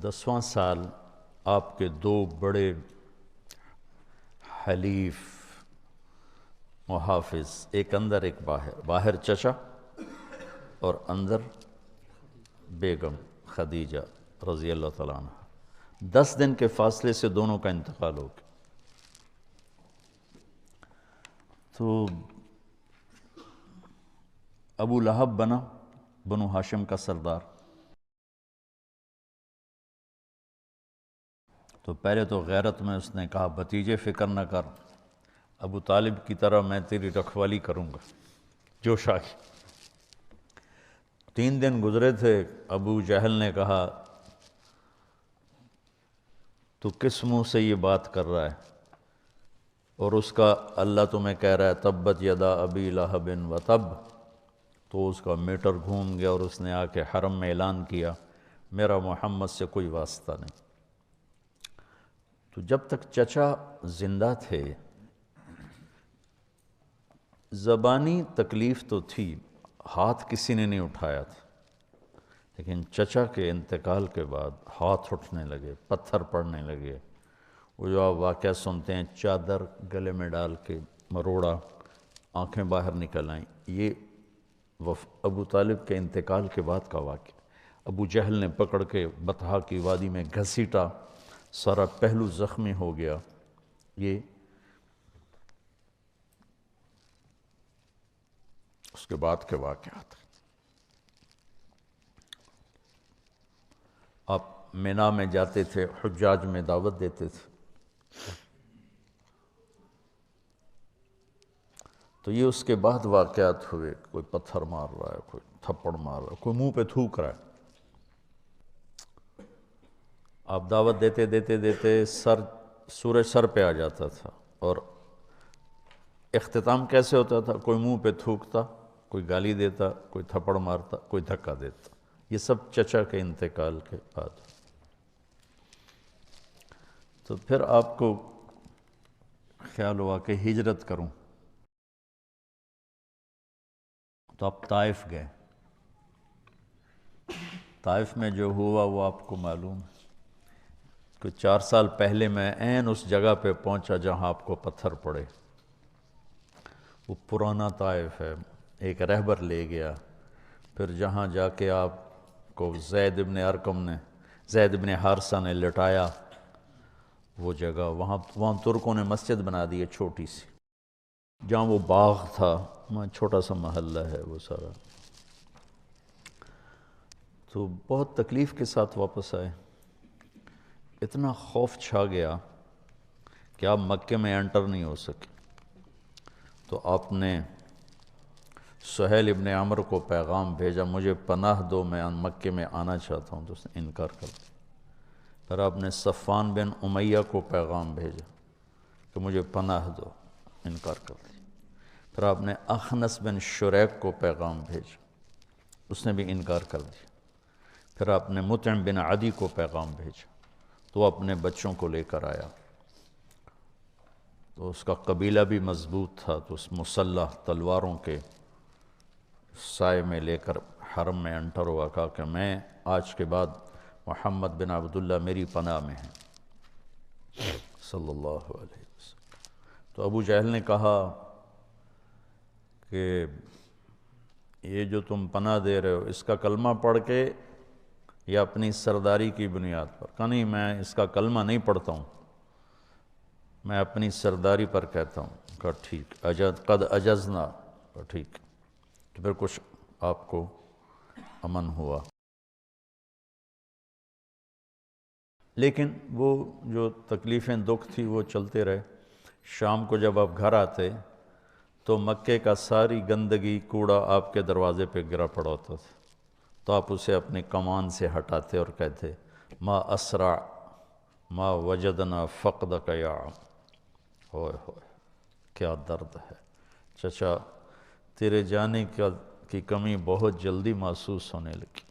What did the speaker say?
10واں سال آپ کے دو بڑے حلیف محافظ، ایک اندر ایک باہر، باہر چچا اور اندر بیگم خدیجہ رضی اللہ تعالیٰ عنہ، 10 دن کے فاصلے سے دونوں کا انتقال ہو گیا۔ تو ابو لہب بنا بنو ہاشم کا سردار۔ تو پہلے تو غیرت میں اس نے کہا بھتیجے فکر نہ کر، ابو طالب کی طرح میں تیری رکھوالی کروں گا، جوش آ گئی۔ 3 دن گزرے تھے، ابو جہل نے کہا تو کس منہ سے یہ بات کر رہا ہے، اور اس کا اللہ تمہیں کہہ رہا ہے تبت یدا ابی لہب وتب۔ تو اس کا میٹر گھوم گیا اور اس نے آ کے حرم میں اعلان کیا میرا محمد سے کوئی واسطہ نہیں۔ تو جب تک چچا زندہ تھے زبانی تکلیف تو تھی، ہاتھ کسی نے نہیں اٹھایا تھا، لیکن چچا کے انتقال کے بعد ہاتھ اٹھنے لگے، پتھر پڑنے لگے۔ وہ جو آپ واقعہ سنتے ہیں چادر گلے میں ڈال کے مروڑا، آنکھیں باہر نکل آئیں، یہ ابو طالب کے انتقال کے بعد کا واقعہ۔ ابو جہل نے پکڑ کے بطحا کی وادی میں گھسیٹا، سارا پہلو زخمی ہو گیا۔ یہ اس کے بعد کے واقعات۔ آپ مینا میں جاتے تھے، حجاج میں دعوت دیتے تھے، تو یہ اس کے بعد واقعات ہوئے، کوئی پتھر مار رہا ہے، کوئی تھپڑ مار رہا ہے، کوئی منہ پہ تھوک رہا ہے۔ آپ دعوت دیتے دیتے دیتے سورج سر پہ آ جاتا تھا، اور اختتام کیسے ہوتا تھا؟ کوئی منہ پہ تھوکتا، کوئی گالی دیتا، کوئی تھپڑ مارتا، کوئی دھکا دیتا۔ یہ سب چچا کے انتقال کے بعد۔ تو پھر آپ کو خیال ہوا کہ ہجرت کروں، تو آپ طائف گئے۔ طائف میں جو ہوا وہ آپ کو معلوم ہے کہ 4 سال پہلے میں عین اس جگہ پہ پہنچا جہاں آپ کو پتھر پڑے۔ وہ پرانا طائف ہے، ایک رہبر لے گیا، پھر جہاں جا کے آپ کو زید بن ارقم نے، زید بن حارثہ نے لٹایا، وہ جگہ وہاں ترکوں نے مسجد بنا دی ہے چھوٹی سی، جہاں وہ باغ تھا وہاں چھوٹا سا محلہ ہے وہ سارا۔ تو بہت تکلیف کے ساتھ واپس آئے، اتنا خوف چھا گیا کہ آپ مکے میں انٹر نہیں ہو سکے۔ تو آپ نے سہیل ابن عمرو کو پیغام بھیجا مجھے پناہ دو، میں مکے میں آنا چاہتا ہوں، تو اس نے انکار کر دیا۔ پھر آپ نے صفوان بن امیہ کو پیغام بھیجا کہ مجھے پناہ دو، انکار کر دیا۔ پھر آپ نے اخنس بن شریک کو پیغام بھیجا، اس نے بھی انکار کر دیا۔ پھر آپ نے مطعم بن عدی کو پیغام بھیجا، تو وہ اپنے بچوں کو لے کر آیا۔ تو اس کا قبیلہ بھی مضبوط تھا، تو اس مسلح تلواروں کے سائے میں لے کر حرم میں انٹر ہوا، کہا کہ میں آج کے بعد محمد بن عبداللہ میری پناہ میں ہیں صلی اللہ علیہ وسلم۔ تو ابو جہل نے کہا کہ یہ جو تم پناہ دے رہے ہو اس کا کلمہ پڑھ کے یا اپنی سرداری کی بنیاد پر؟ کہا نہیں، میں اس کا کلمہ نہیں پڑھتا ہوں، میں اپنی سرداری پر کہتا ہوں۔ کہا ٹھیک، قد اجزنا، کہا ٹھیک۔ تو پھر کچھ آپ کو امن ہوا، لیکن وہ جو تکلیفیں دکھ تھی وہ چلتے رہے۔ شام کو جب آپ گھر آتے تو مکے کا ساری گندگی کوڑا آپ کے دروازے پہ گرا پڑا ہوتا تھا، تو آپ اسے اپنی کمان سے ہٹاتے اور کہتے ما اسرع ما وجدنا فقدک یا عم۔ ہوئے ہوئے کیا درد ہے چچا، تیرے جانے کی کمی بہت جلدی محسوس ہونے لگی۔